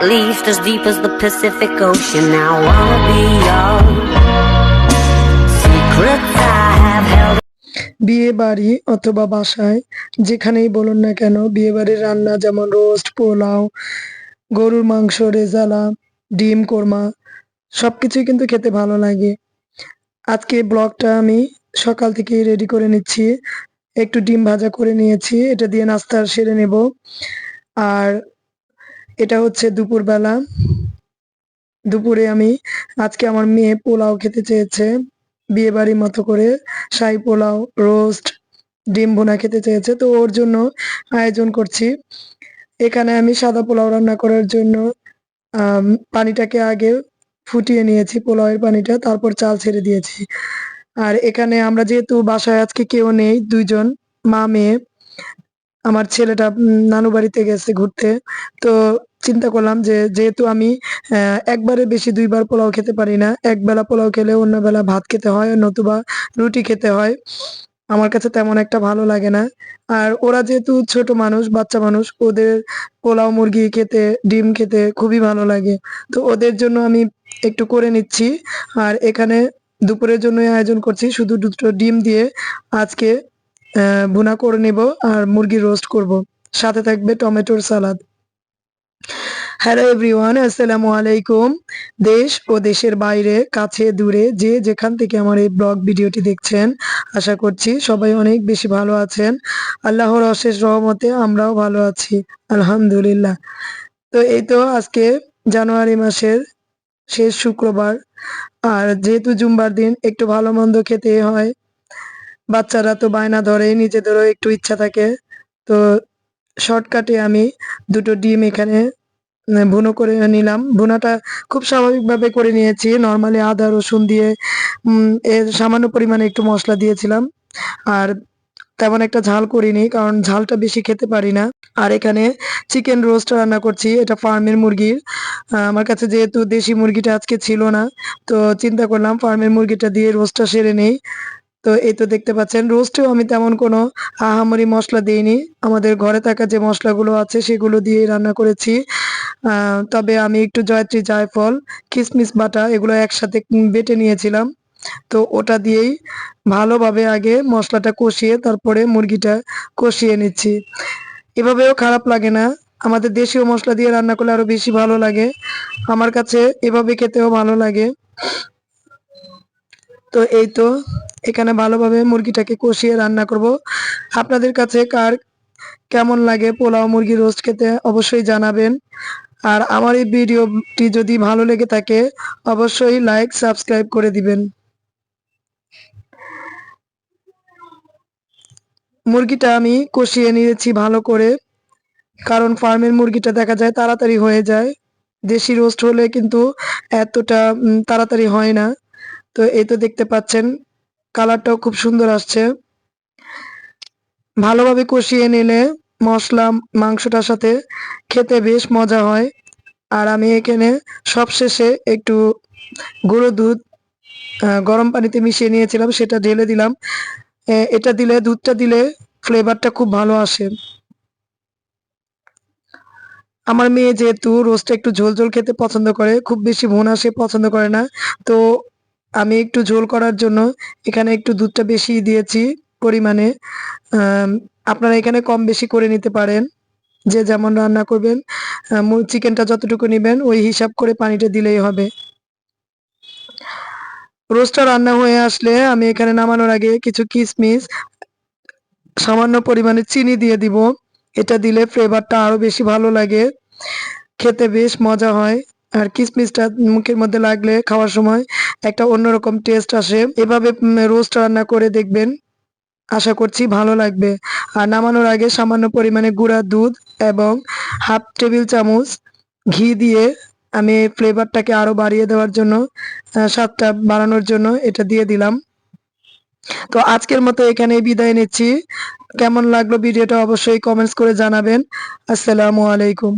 least as deep as the Pacific Ocean. Now I wanna be your secrets I have held. বিয়ে বাড়ি অথবা বাসায় যেখানেই বলুন না কেন, বিয়ে বাড়ির রান্না যেমন রোস্ট, পোলাও, গরুর মাংস, রেজালা, ডিম কোরমা সবকিছুই কিন্তু খেতে ভালো লাগে। আজকে ব্লগটা আমি সকাল থেকেই রেডি করে নিচ্ছি। একটু ডিম ভাজা করে নিয়েছি, এটা দিয়ে নাস্তা সেরে নেব। আর এটা হচ্ছে দুপুরবেলা। দুপুরে আমি আজকে আমার মেয়ে পোলাও খেতে চেয়েছে, বিয়ে বাড়ির মতো করে শাহী পোলাও, রোস্ট, ডিম ভুনা খেতে চেয়েছে, তো ওর জন্য আয়োজন করছি। এখানে আমি সাদা পোলাও রান্না করার জন্য পানিটাকে আগে ফুটিয়ে নিয়েছি, পোলাওয়ের পানিটা, তারপর চাল ছেড়ে দিয়েছি। আর এখানে আমরা যেহেতু বাসায় আজকে কেউ নেই, দুইজন, মা মেয়ে, আমার ছেলেটা নানু বাড়িতে গেছে ঘুরতে, তো চিন্তা করলাম যে যেহেতু আমি একবারে বেশি দুইবার পোলাও খেতে পারি না, একবেলা পোলাও খেলে অন্য বেলা ভাত খেতে হয়, নতুবা রুটি খেতে হয়। আমার কাছে তেমন একটা ভালো লাগে না। আর ওরা যেহেতু ছোট মানুষ, বাচ্চা মানুষ, ওদের পোলাও, মুরগি খেতে, ডিম খেতে খুবই ভালো লাগে। তো ওদের জন্য আমি একটু করে নিচ্ছি। আর এখানে দুপুরের জন্য আয়োজন করছি, শুধু দুটো ডিম দিয়ে আজকে ভুনা করে নেব আর মুরগি রোস্ট করব, সাথে থাকবে টমেটোর সালাদ। হ্যালো এভরিওয়ান, আসসালামু আলাইকুম। দেশ ও দেশের বাইরে, কাছে দূরে, যে যেখান থেকে আমার এই ব্লগ ভিডিওটি দেখছেন, আশা করছি সবাই অনেক বেশি ভালো আছেন। আল্লাহর অশেষ রহমতে আমরাও ভালো আছি, আলহামদুলিল্লাহ। তো এই তো আজকে জানুয়ারি মাসের শেষ শুক্রবার, আর যেহেতু জুম্বার দিন একটু ভালো মন্দ খেতে হয়। বাচ্চারা তো বায়না ধরে, নিজেদেরও একটু ইচ্ছা থাকে। তো শর্টকাটে আমি দুটো ডিম এখানে ভুনো করে নিলাম। ভুনাটা খুব স্বাভাবিকভাবে করে নিয়েছি, নর্মালি আদা রসুন দিয়ে এর সামান্য পরিমাণে একটু মশলা দিয়েছিলাম। আর তেমন একটা ঝাল করিনি, কারণ ঝালটা বেশি খেতে পারি না। আর এখানে চিকেন রোস্ট রান্না করছি, এটা ফার্মের মুরগির। আমার কাছে যেহেতু দেশি মুরগিটা আজকে ছিল না, তো চিন্তা করলাম ফার্মের মুরগিটা দিয়ে রোস্টটা সেরে নেই। তো এই তো দেখতে পাচ্ছেন, রোস্টেও আমি তেমন কোনো আহামরি মশলা দিইনি, আমাদের ঘরে থাকা যে মশলাগুলো আছে সেগুলো দিয়ে রান্না করেছি। তবে আমি একটু জয়ত্রী, জায়ফল, কিশমিশ বাটা এগুলো একসাথে বেটে নিয়েছিলাম। তো ওটা দিয়েই ভালোভাবে আগে মশলাটা কষিয়ে তারপরে মুরগিটা কষিয়ে নিচ্ছি। এভাবেও খারাপ লাগে না, আমাদের দেশীয় মশলা দিয়ে রান্না করলে আরো বেশি ভালো লাগে। আমার কাছে এভাবে খেতেও ভালো লাগে। তো এই তো এখানে ভালোভাবে মুরগিটাকে কষিয়ে রান্না করব। আপনাদের কাছে কার কেমন লাগে পোলাও, মুরগি রোস্ট খেতে অবশ্যই জানাবেন। আর আমার এই ভিডিওটি যদি ভালো লেগে থাকে অবশ্যই লাইক, সাবস্ক্রাইব করে দিবেন। মুরগিটা আমি কষিয়ে নিয়েছি ভালো করে, কারণ ফার্মের মুরগিটা দেখা যায় তাড়াতাড়ি হয়ে যায়, দেশি রোস্ট হলে কিন্তু এতটা তাড়াতাড়ি হয় না। তো এই তো দেখতে পাচ্ছেন কালারটাও খুব সুন্দর আসছে। ভালোভাবে কষিয়ে নিলে মশলা মাংসটার সাথে খেতে বেশ মজা হয়। আর আমি এখানে সবশেষে একটু গুঁড়ো দুধ গরম পানিতে মিশিয়ে নিয়েছিলাম, সেটা ঢেলে দিলাম। এটা দিলে, দুধটা দিলে ফ্লেভারটা খুব ভালো আসে। আমার মেয়ে যেহেতু রোস্টটা একটু ঝোল ঝোল খেতে পছন্দ করে, খুব বেশি ভুনা সে পছন্দ করে না, তো আমি একটু ঝোল করার জন্য এখানে একটু দুধটা বেশি দিয়েছি পরিমাণে। আপনারা এখানে কম বেশি করে নিতে পারেন, যে যেমন রান্না করবেন। চিকেনটা যতটুকু নেবেন ওই হিসাব করে পানিটা দিলেই হবে। রোস্টটা রান্না হয়ে আসলে আমি এখানে নামানোর আগে কিছু কিশমিশ, সামান্য পরিমাণে চিনি দিয়ে দিব। এটা দিলে ফ্লেভারটা আরো বেশি ভালো লাগে, খেতে বেশ মজা হয়। আর কিশমিশটা মুখের মধ্যে লাগলে খাওয়ার সময় একটা অন্যরকম টেস্ট আসে। এভাবে রোস্ট রান্না করে দেখবেন, আশা করছি ভালো লাগবে। আর নামানোর আগে সামান্য পরিমাণে গুঁড়া দুধ এবং হাফ টেবিল চামচ ঘি দিয়ে আমি ফ্লেভারটাকে আরো বাড়িয়ে দেওয়ার জন্য, স্বাদটা বাড়ানোর জন্য এটা দিয়ে দিলাম। তো আজকের মতো এখানেই বিদায় নিচ্ছি। কেমন লাগলো ভিডিওটা অবশ্যই কমেন্টস করে জানাবেন। আসসালামু আলাইকুম।